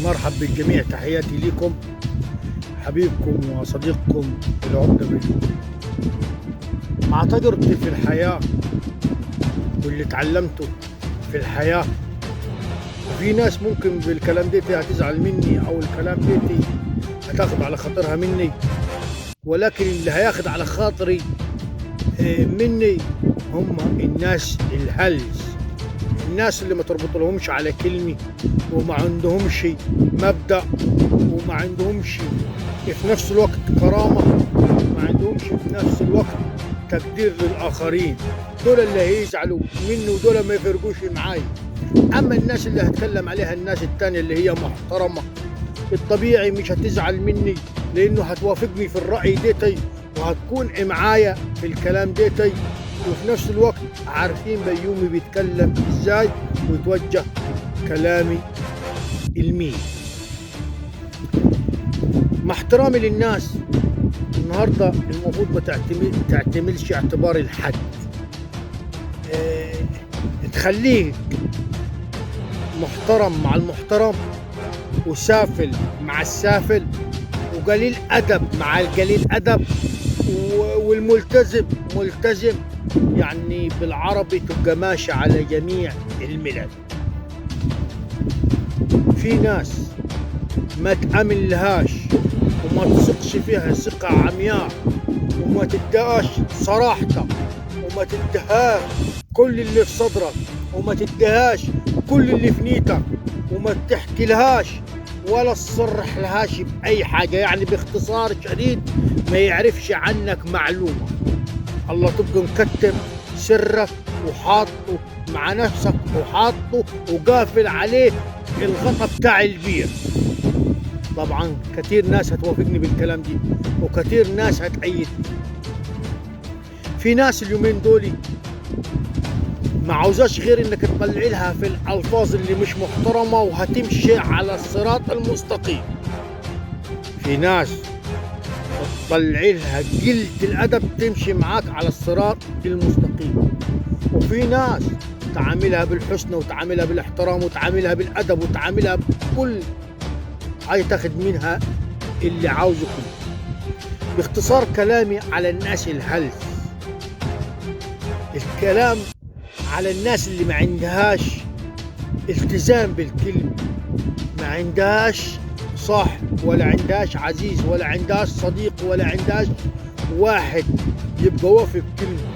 مرحب بالجميع، تحياتي لكم. حبيبكم وصديقكم العمدة بيوم. مع تجربتي في الحياة واللي اتعلمته في الحياة، وفي ناس ممكن بالكلام ديتي هتزعل مني أو الكلام ديتي هتاخد على خاطرها مني، ولكن اللي هياخد على خاطري مني هم الناس الهلس، الناس اللي ما تربطلهمش على كلمة وما عندهمش مبدأ وما عندهمش في نفس الوقت كرامة، ما عندهمش في نفس الوقت تقدير للآخرين. دول اللي هيزعلوا مني ودول ما يفرقوش معاي. أما الناس اللي هتكلم عليها الناس التانية اللي هي محترمة، الطبيعي مش هتزعل مني، لأنه هتوافقني في الرأي ديتي وهتكون معايا في الكلام ديتي، وفي نفس الوقت عارفين بيومي بيتكلم ازاي ويتوجه كلامي لمين. مع احترامي للناس، النهارده المفروض ما تعتملش اعتبار الحد، تخليك محترم مع المحترم وسافل مع السافل وقليل أدب مع القليل أدب والملتزم ملتزم، يعني بالعربي تبقى ماشي على جميع الملل. في ناس ما تأمن لهاش وما تثقش فيها ثقة عمياء وما تدهاش صراحتك وما تدهاش كل اللي في صدرك وما تدهاش كل اللي في نيتك وما تحكي لهاش ولا تصرح لهاش بأي حاجة، يعني باختصار شديد ما يعرفش عنك معلومة. الله تبقى مكتب سرك وحاطه مع نفسك وحاطه وقافل عليه الغطا بتاع البير. طبعا كثير ناس هتوافقني بالكلام دي وكثير ناس هتأيدني. في ناس اليومين دولي ما عاوزاش غير انك تطلعي لها في الالفاظ اللي مش محترمة وهتمشي على الصراط المستقيم. في ناس تطلعي لها قلة الادب تمشي معاك على الصراط المستقيم، وفي ناس تعاملها بالحسنى وتعاملها بالاحترام وتعاملها بالادب وتعاملها بكل حاجة تاخد منها اللي عاوزه كله. باختصار كلامي على الناس الهلس، الكلام على الناس اللي ما عندهاش التزام بالكلمة، ما عندهاش صاحب ولا عندهاش عزيز ولا عندهاش صديق ولا عندهاش واحد يبقى وافق كلمة.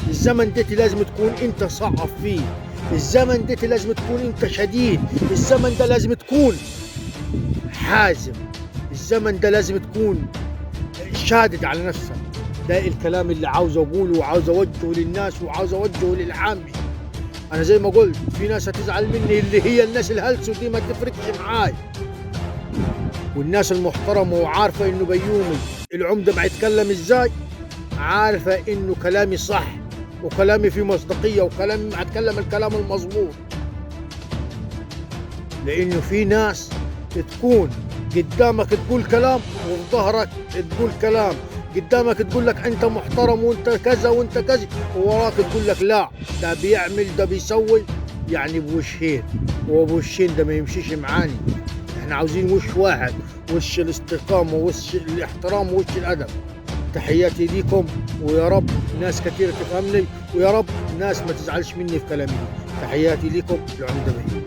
الزمن ده لازم تكون انت صعب فيه، الزمن ده لازم تكون انت شديد، الزمن ده لازم تكون حازم، الزمن ده لازم تكون شادد على نفسك. ده الكلام اللي عاوز اقوله وعاوز اوجهه للناس وعاوز اوجهه للعامي. انا زي ما قلت في ناس هتزعل مني اللي هي الناس الهلس ودي ما تفرقش معاي، والناس المحترمة وعارفة انه بيومي العمدة ما يتكلم ازاي، عارفة انه كلامي صح وكلامي فيه مصداقية وكلامي هتكلم الكلام المظبوط. لانه في ناس تكون قدامك تقول كلام وفي ظهرك تقول كلام، قدامك تقول لك انت محترم وانت كذا وانت كذا، ووراك تقول لك لا ده بيعمل ده بيسوي، يعني بوشين، وبوشين ده ما يمشيش معاني. احنا عاوزين وش واحد، وش الاستقامة ووش الاحترام ووش الادب. تحياتي ليكم، ويا رب ناس كثيرة تفهمني، ويا رب ناس ما تزعلش مني في كلامي. تحياتي ليكم العمدة بيه.